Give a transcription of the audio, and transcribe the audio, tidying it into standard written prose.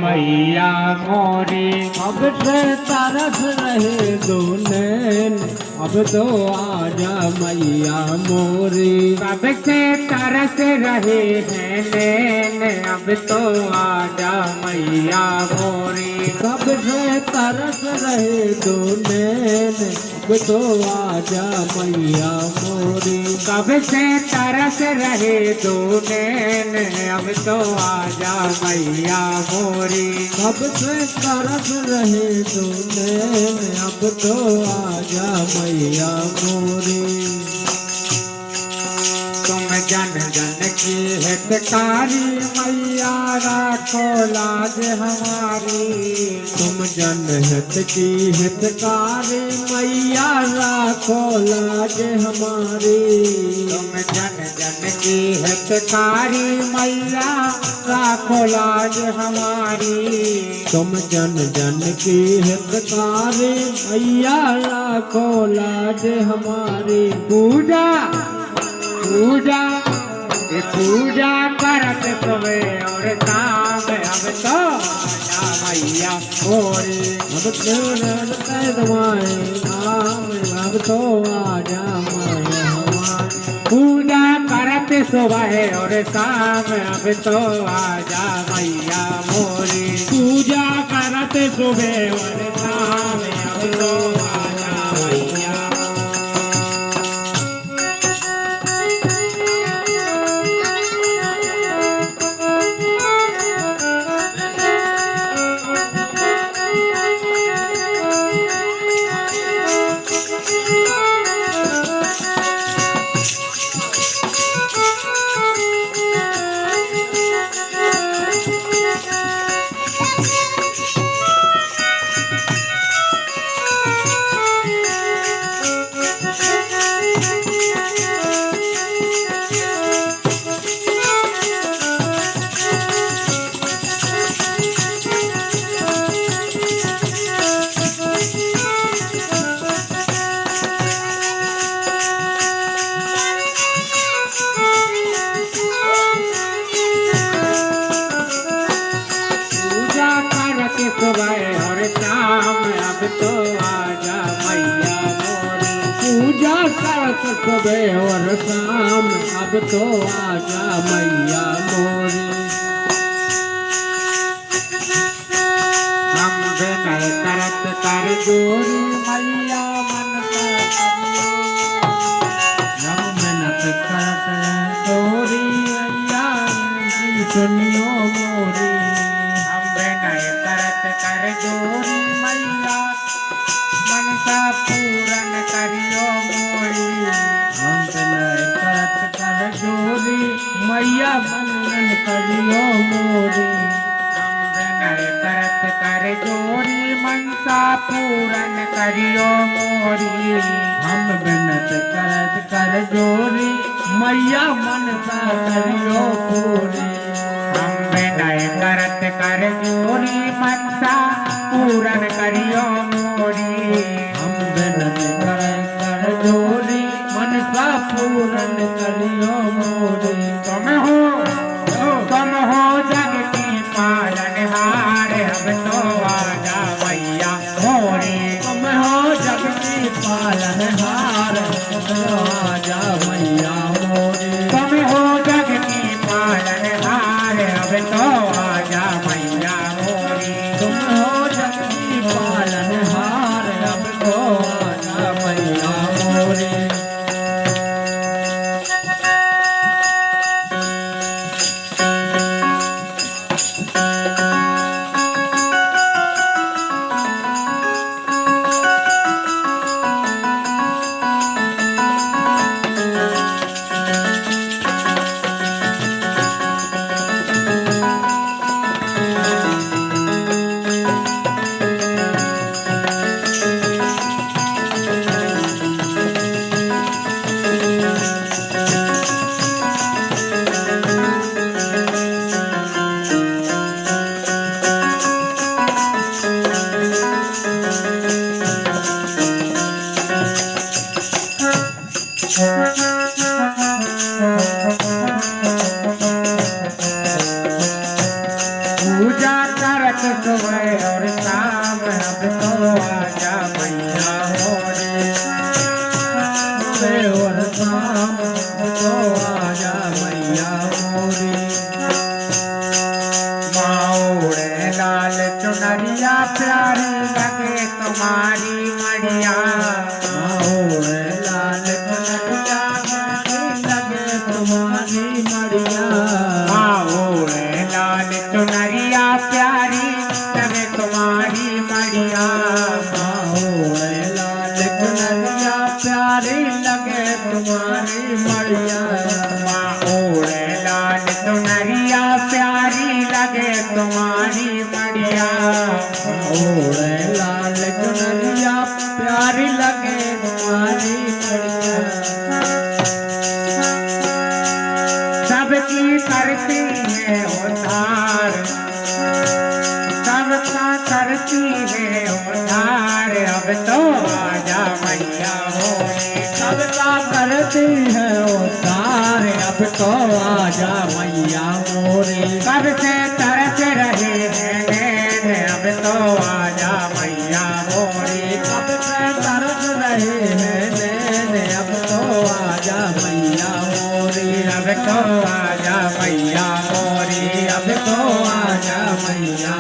मैया मोरी। अब से तरस रहे दो नैन, अब तो आजा मैया मोरी। कब से तरस रहे हैं नैन, अब तो आजा मैया मोरी। कब से तरस रहे दो नैन, अब तो आजा मैया मोरी। कब से तरस रहे दो नैन, अब तो आजा मैया मोरी। कब से तरस रहे दो नैन, अब तो आजा मैया मोरी। तुम जन जन की हितकारी मैया, राखो लाज हमारी। तुम जन हित की हितकारी मैया, राखो लाज हमारी। तुम जन जन की हितकारी मैया, राखो लाज हमारी। तुम जन जन की हितकारी मैया, राखो लाज हमारी। पूजा पूजा ये पूजा करत सुबह और शाम, अब तो आजा मैया मोरी। अब तो रटते तुम्हारे नाम, अब तो आजा मैया हमारी। पूजा करत सुबह और शाम, अब तो आजा मैया मोरी। पूजा करत सुबह और शाम, अब तो आजा मैया। सुबह और शाम, अब तो आजा मैया मोरी। पूजा करत सुबह और शाम, अब तो आजा मैया मोरी। हम विनय करत कर जोरी मैया मन का करियो। हम मेहनत करत जोरी मैया की सुनियो मोरी। हम विनय करत कर जोरी मैया, मनसा पूरन करियो मोरी। हम विनय करत कर जोरी मैया, मनन करियो मोरी। हम विनय करत कर जोरी, मनसा पूरन करियो मोरी। हम बिनत करत कर जोरी मैया, मनसा करियो पूरी। हम विनय करत कर जोरी, मनसा पूरन करियो मोरी। हम बिनत करत कर जोरी मनसा पूरन करियो मोरी। तुम हो जग की पालनहार, अब तो आजा मैया मोरी। तुम हो जग की पालनहार, आजा मैया मोरी। तुम हो जग की पालनहार, अब तो आजा मैया मोरी। तुम हो जग की पालनहार, अब तो आजा मैया मोरी। करत सुबह और शाम अब तो आजा मैया मोरी सुबह और शाम अब तो आजा मैया मोरी माऊड़े लाल चुनरिया प्यारी लगे तुम्हारी मड़िया माओड़े लाल चुनरिया प्यारी लगे तुम्हारी मड़िया माऊड़े लाल चुनरिया प्यारी लगे तुम्हारी मड़िया माओड़े लाल चुनरिया प्यारी लगे तुम्हारी मड़िया माऊड़े लाल चुनरिया प्यारी लगे तुम्हारी मड़िया ओढ़े लाल चुनरिया प्यारी लगे तुम्हारी मड़िया सबकी करती है उधार सबका करती है उधार अब तो आजा मैया मोरी सबका करती है उद्धार अब तो आजा मैया मोरी कब से तरस रहे हैं नैन अब तो आजा मैया मोरी कब से तरस रहे हैं नैन अब तो आजा मैया मोरी अब तो आजा मैया मोरी अब तो आजा मैया